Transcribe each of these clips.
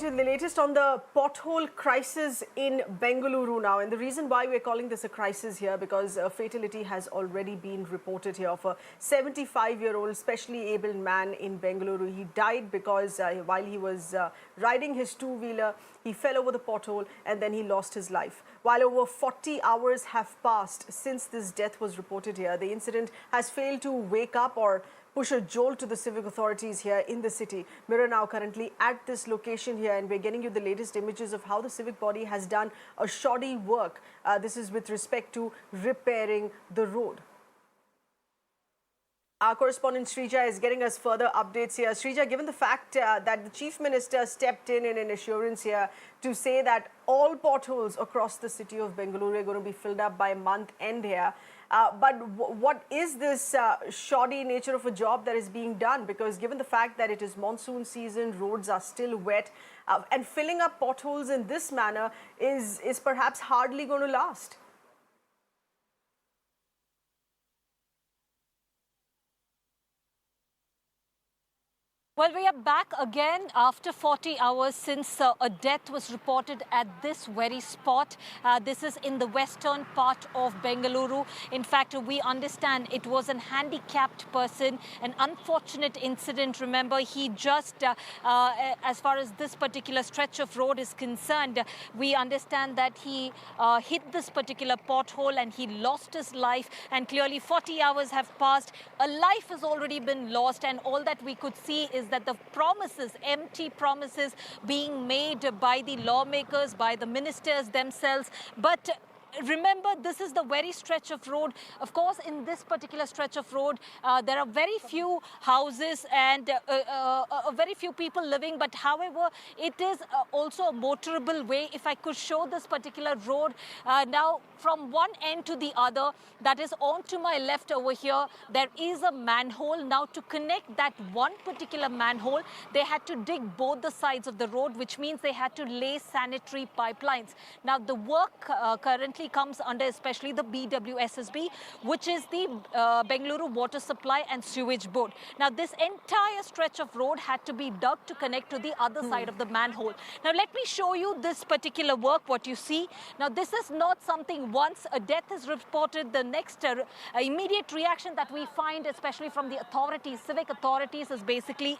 to the latest on the pothole crisis in Bengaluru now. And the reason why we're calling this a crisis here, because a fatality has already been reported here of a 75-year-old specially abled man in Bengaluru. He died because while he was riding his two-wheeler, he fell over the pothole and then he lost his life. While over 40 hours have passed since this death was reported here, the incident has failed to wake up or push a jolt to the civic authorities here in the city. We're now currently at this location here, and we're getting you the latest images of how the civic body has done a shoddy work. This is with respect to repairing the road. Our correspondent Shrija is getting us further updates here. Shrija, given the fact that the Chief Minister stepped in an assurance here to say that all potholes across the city of Bengaluru are going to be filled up by month end here, but what is this shoddy nature of a job that is being done? Because given the fact that it is monsoon season, roads are still wet, and filling up potholes in this manner is perhaps hardly going to last. Well, we are back again after 40 hours since a death was reported at this very spot. This is in the western part of Bengaluru. In fact, we understand it was a handicapped person, an unfortunate incident. Remember, he just, as far as this particular stretch of road is concerned, we understand that he hit this particular pothole and he lost his life. And clearly 40 hours have passed. A life has already been lost, and all that we could see is that the promises, empty promises being made by the lawmakers, by the ministers themselves. But remember, this is the very stretch of road. Of course, in this particular stretch of road, there are very few houses and very few people living. But however, it is also a motorable way. If I could show this particular road now from one end to the other, that is on to my left over here, there is a manhole. Now, to connect that one particular manhole, they had to dig both the sides of the road, which means they had to lay sanitary pipelines. Now, the work currently comes under especially the BWSSB, which is the Bengaluru Water Supply and Sewage Board. Now, this entire stretch of road had to be dug to connect to the other side of the manhole. Now, let me show you this particular work, what you see. Now, this is not something once a death is reported, the next immediate reaction that we find, especially from the authorities, civic authorities, is basically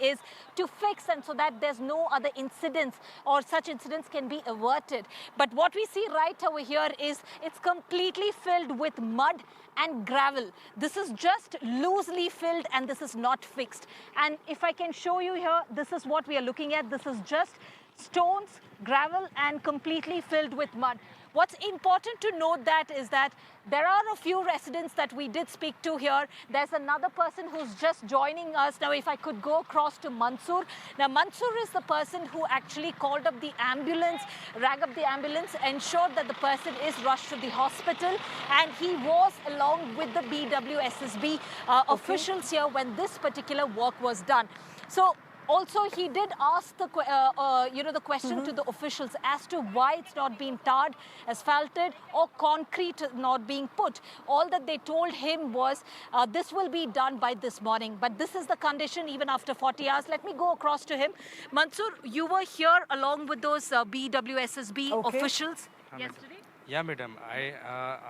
to fix, and so that there's no other incidents or such incidents can be averted. But what we see right over here is it's completely filled with mud and gravel. This is just loosely filled and this is not fixed. And if I can show you here, this is what we are looking at. This is just stones, gravel, and completely filled with mud. What's important to note that is that there are a few residents that we did speak to here. There's another person who's just joining us. Now, if I could go across to Mansoor. Now, Mansoor is the person who actually called up the ambulance, rang up the ambulance, ensured that the person is rushed to the hospital. And he was along with the BWSSB officials here when this particular work was done. So, also, he did ask the question to the officials as to why it's not being tarred, asphalted, or concrete not being put. All that they told him was this will be done by this morning. But this is the condition even after 40 hours. Let me go across to him. Mansoor, you were here along with those BWSSB officials yesterday? Yeah, madam. I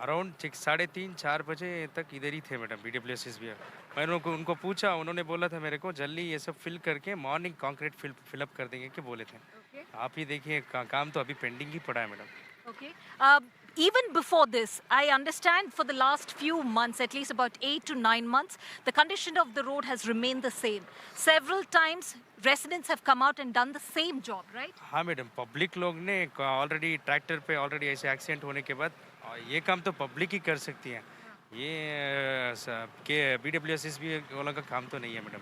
around 3:30-4 बजे तक इधर ही थे madam BWSSB। मैंने उनको पूछा, उन्होंने बोला था मेरे को जल्दी ये सब फिल करके मॉर्निंग कंक्रीट फिलअप कर देंगे कि बोले थे। आप ही देखिए काम तो अभी पेंडिंग ही पड़ा है madam. Okay. Even before this, I understand for the last few months, at least about 8 to 9 months, the condition of the road has remained the same. Several times, residents have come out and done the same job, right? हाँ madam, public लोग ने already tractor पे already ऐसे accident होने के बाद ये काम तो पब्लिक ही कर सकती है। ये के BWSSB वालों का काम तो नहीं है madam.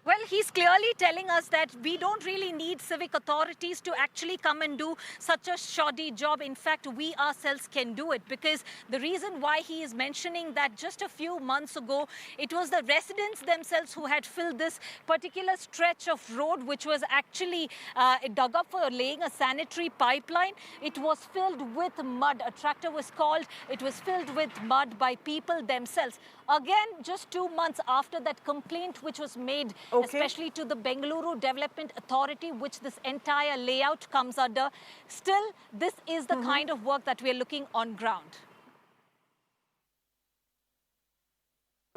Well, he's clearly telling us that we don't really need civic authorities to actually come and do such a shoddy job. In fact, we ourselves can do it, because the reason why he is mentioning that just a few months ago, it was the residents themselves who had filled this particular stretch of road, which was actually dug up for laying a sanitary pipeline. It was filled with mud. A tractor was called. It was filled with mud by people themselves. Again, just 2 months after that complaint which was made, especially to the Bengaluru Development Authority, which this entire layout comes under. Still, this is the kind of work that we're looking on ground.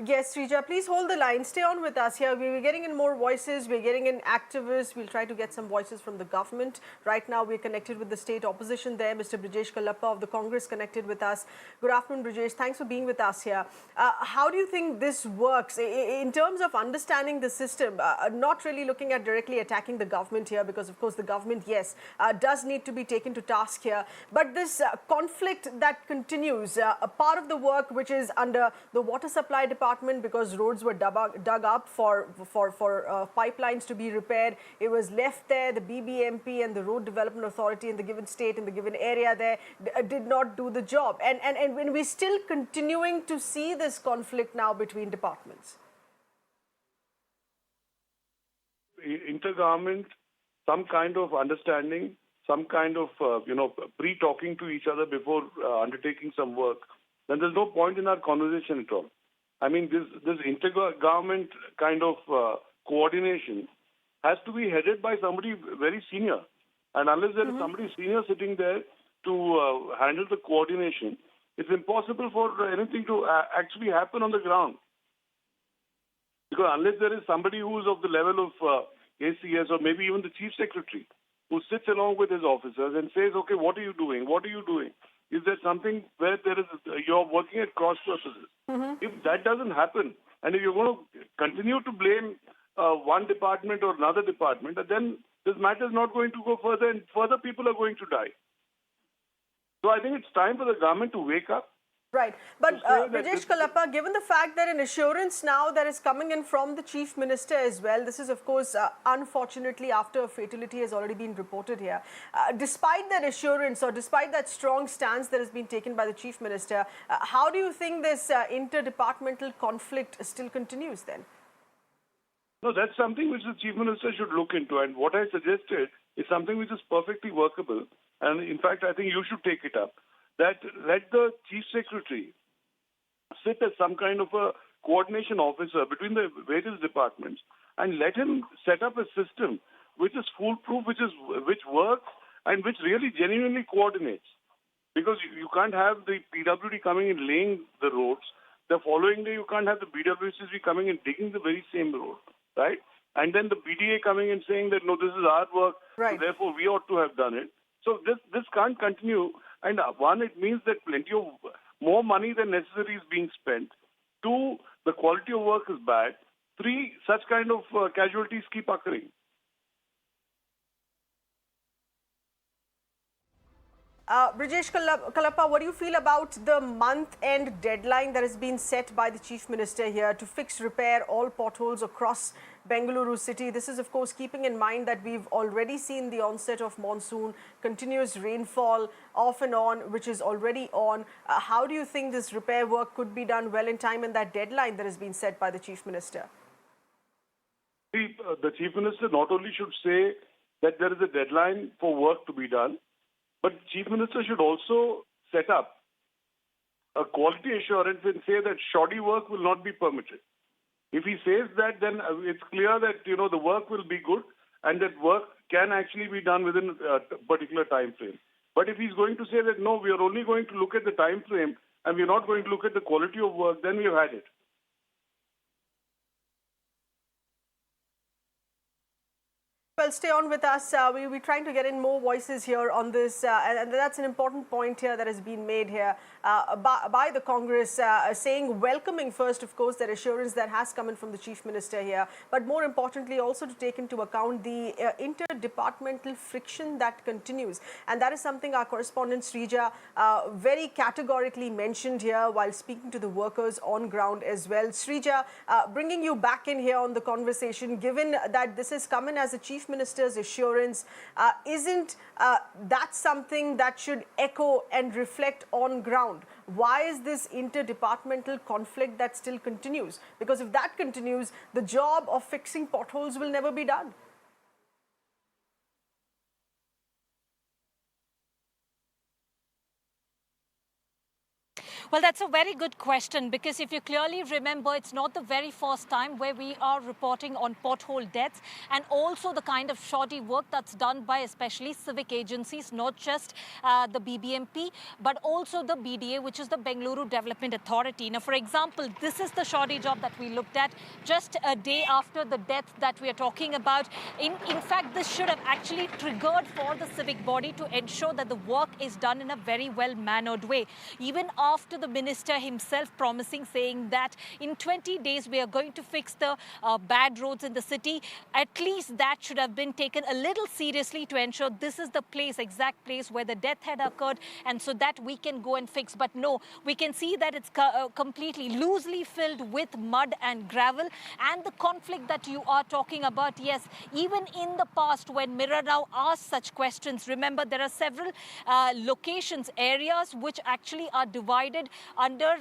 Yes, Srija, please hold the line. Stay on with us here. We're getting in more voices. We're getting in activists. We'll try to get some voices from the government. Right now, we're connected with the state opposition there. Mr. Brijesh Kalappa of the Congress connected with us. Good afternoon, Brijesh. Thanks for being with us here. How do you think this works in terms of understanding the system? Not really looking at directly attacking the government here because, of course, the government, yes, does need to be taken to task here. But this conflict that continues, a part of the work which is under the water supply department, because roads were dug up for pipelines to be repaired. It was left there. The BBMP and the Road Development Authority in the given state, in the given area there, did not do the job. And when we're still continuing to see this conflict now between departments. Intergovernment, some kind of understanding, some kind of, pre-talking to each other before undertaking some work, then there's no point in our conversation at all. I mean, this intergovernment kind of coordination has to be headed by somebody very senior. And unless there is somebody senior sitting there to handle the coordination, it's impossible for anything to actually happen on the ground. Because unless there is somebody who is of the level of ACS or maybe even the chief secretary who sits along with his officers and says, okay, what are you doing? What are you doing? Is there something where you're working at cross purposes? If that doesn't happen, and if you're going to continue to blame one department or another department, then this matter is not going to go further, and further people are going to die. So I think it's time for the government to wake up. Right. But Brijesh Kalappa, given the fact that an assurance now that is coming in from the Chief Minister as well, this is of course unfortunately after a fatality has already been reported here. Despite that assurance or despite that strong stance that has been taken by the Chief Minister, how do you think this interdepartmental conflict still continues then? No, that's something which the Chief Minister should look into, and what I suggested is something which is perfectly workable, and in fact I think you should take it up. That let the Chief Secretary sit as some kind of a coordination officer between the various departments and let him set up a system which is foolproof, which works and which really genuinely coordinates. Because you can't have the PWD coming and laying the roads. The following day you can't have the BWCC coming and digging the very same road, right? And then the BDA coming and saying that, no, this is our work, right, so therefore we ought to have done it. So this can't continue. And one, it means that plenty of more money than necessary is being spent. Two, the quality of work is bad. Three, such kind of casualties keep occurring. Brijesh Kalappa, what do you feel about the month-end deadline that has been set by the Chief Minister here to fix, repair all potholes across Bengaluru city? This is, of course, keeping in mind that we've already seen the onset of monsoon, continuous rainfall off and on, which is already on. How do you think this repair work could be done well in time in that deadline that has been set by the Chief Minister? The Chief Minister not only should say that there is a deadline for work to be done, but the Chief Minister should also set up a quality assurance and say that shoddy work will not be permitted. If he says that, then it's clear that, the work will be good and that work can actually be done within a particular time frame. But if he's going to say that, no, we are only going to look at the time frame and we're not going to look at the quality of work, then we've had it. Well, stay on with us. We're trying to get in more voices here on this, and that's an important point here that has been made here by the Congress, saying, welcoming first, of course, that assurance that has come in from the Chief Minister here, but more importantly, also to take into account the interdepartmental friction that continues. And that is something our correspondent Srija very categorically mentioned here while speaking to the workers on ground as well. Srija, bringing you back in here on the conversation, given that this has come in as a Chief Minister's assurance, isn't that something that should echo and reflect on ground? Why is this interdepartmental conflict that still continues? Because if that continues, the job of fixing potholes will never be done. Well, that's a very good question, because if you clearly remember, it's not the very first time where we are reporting on pothole deaths, and also the kind of shoddy work that's done by especially civic agencies, not just the BBMP, but also the BDA, which is the Bengaluru Development Authority. Now, for example, this is the shoddy job that we looked at just a day after the death that we are talking about. In fact, this should have actually triggered for the civic body to ensure that the work is done in a very well-mannered way. Even after the minister himself promising, saying that in 20 days we are going to fix the bad roads in the city, at least that should have been taken a little seriously to ensure this is the place, exact place where the death had occurred, and so that we can go and fix. But no, we can see that it's completely loosely filled with mud and gravel. And the conflict that you are talking about, yes, even in the past when Mirror Now asked such questions, remember there are several locations, areas which actually are divided under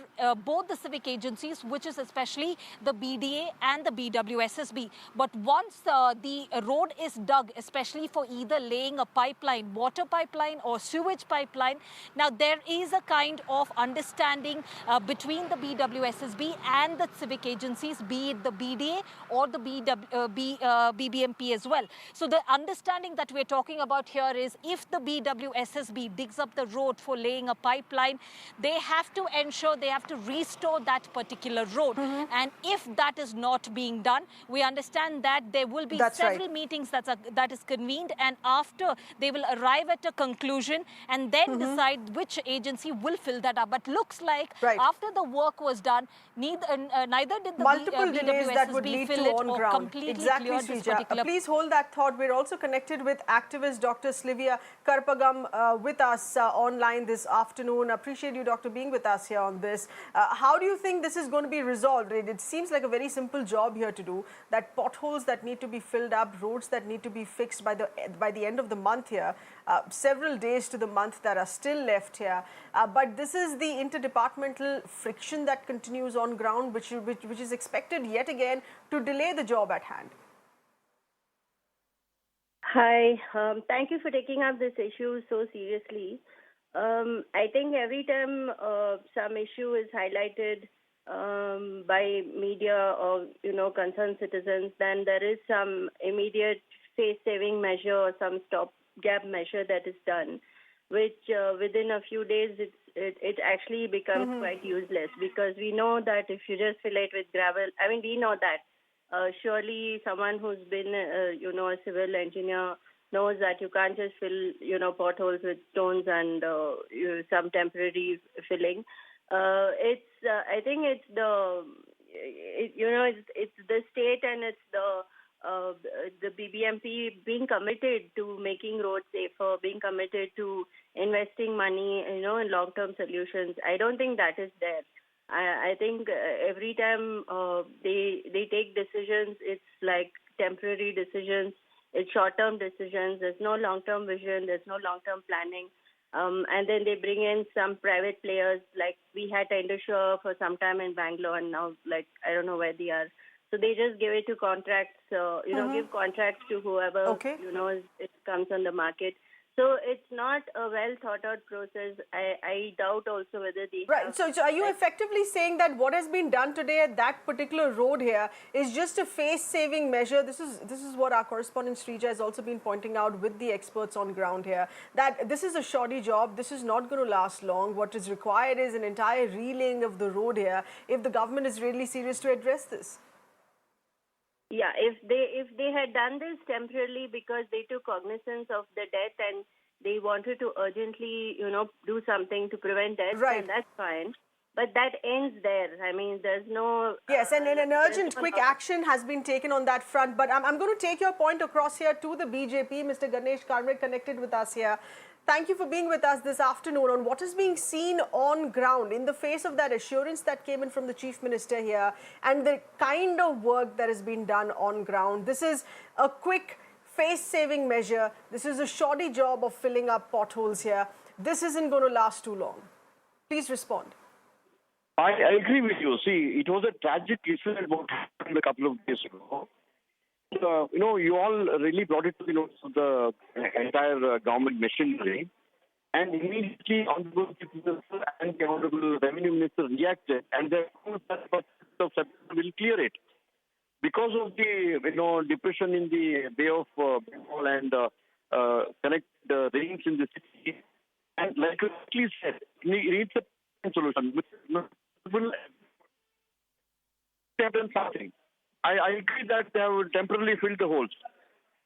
both the civic agencies, which is especially the BDA and the BWSSB. But once the road is dug, especially for either laying a pipeline, water pipeline or sewage pipeline, now there is a kind of understanding between the BWSSB and the civic agencies, be it the BDA or the BBMP as well. So the understanding that we're talking about here is, if the BWSSB digs up the road for laying a pipeline, they have to ensure, they have to restore that particular road. And if that is not being done, we understand that there will be several meetings that is convened, and after they will arrive at a conclusion and then decide which agency will fill that up. But looks like after the work was done, neither did the multiple delays that would BWSSB lead fill to it on or ground. completely Exactly, clear this Srija. particular. Please hold that thought. We're also connected with activist Dr. Slivia Karpagam with us online this afternoon. Appreciate you, Doctor, being with us here on this. How do you think this is going to be resolved? It seems like a very simple job here to do. That potholes that need to be filled up, roads that need to be fixed by the end of the month here. Several days to the month that are still left here. But this is the interdepartmental friction that continues on ground, which is expected yet again to delay the job at hand. Hi, thank you for taking up this issue so seriously. I think every time some issue is highlighted by media or concerned citizens, then there is some immediate face-saving measure or some stopgap measure that is done, which within a few days it actually becomes quite useless, because we know that if you just fill it with gravel, I mean, we know that. Surely someone who's been, a civil engineer knows that you can't just fill, potholes with stones and some temporary filling. I think it's it's the state and it's the BBMP being committed to making roads safer, being committed to investing money, in long-term solutions. I don't think that is there. I think every time they take decisions, it's like temporary decisions, it's short-term decisions. There's no long-term vision, there's no long-term planning. And then they bring in some private players, like we had Inter for some time in Bangalore, and now, I don't know where they are. So they just give it to contracts, give contracts to whoever, it comes on the market. So it's not a well-thought-out process. I doubt also whether they Right. So are you effectively saying that what has been done today at that particular road here is just a face-saving measure? This is what our correspondent Srija has also been pointing out with the experts on ground here, that this is a shoddy job. This is not going to last long. What is required is an entire relaying of the road here if the government is really serious to address this. Yeah, if they had done this temporarily because they took cognizance of the death and they wanted to urgently, do something to prevent death, then that's fine. But that ends there. I mean, there's no... Yes, and an urgent, quick action has been taken on that front. But I'm going to take your point across here to the BJP. Mr. Ganesh Karmik connected with us here. Thank you for being with us this afternoon on what is being seen on ground in the face of that assurance that came in from the Chief Minister here and the kind of work that has been done on ground. This is a quick face-saving measure. This is a shoddy job of filling up potholes here. This isn't going to last too long. Please respond. I agree with you. See, it was a tragic incident what happened a couple of days ago. You all really brought it to the entire government machinery. And immediately, Honorable Chief Minister and the Honorable Revenue Minister reacted, and they announced that first of September will clear it. Because of the depression in the Bay of Bengal and connect rains in the city, and like you rightly said, it needs a solution. They have done something. I agree that they have temporarily filled the holes.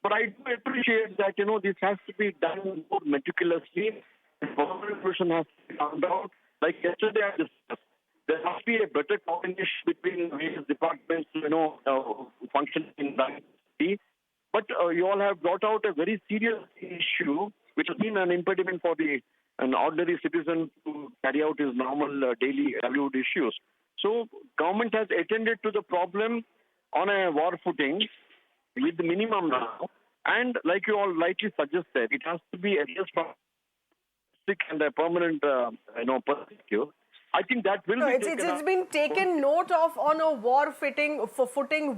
But I do appreciate that, this has to be done more meticulously. The solution has to be found out. Like yesterday I discussed, there must be a better coordination between various departments, functioning in the city. But you all have brought out a very serious issue, which has been an impediment for an ordinary citizen to carry out his normal daily livelihood issues. So government has attended to the problem on a war footing with the minimum now. And like you all rightly suggested, it has to be addressed from and a permanent, perspective. I think that will be taken it's been taken note of on a war footing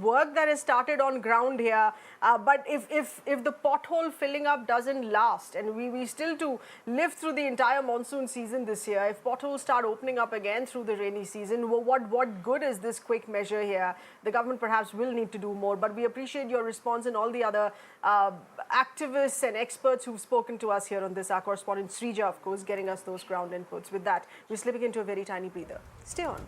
work that has started on ground here. But if the pothole filling up doesn't last, and we still to live through the entire monsoon season this year, if potholes start opening up again through the rainy season, what good is this quick measure here? The government perhaps will need to do more. But we appreciate your response and all the other activists and experts who've spoken to us here on this. Our correspondent Srija, of course, getting us those ground inputs. With that, we're slipping into a very tiny breather. Stay on.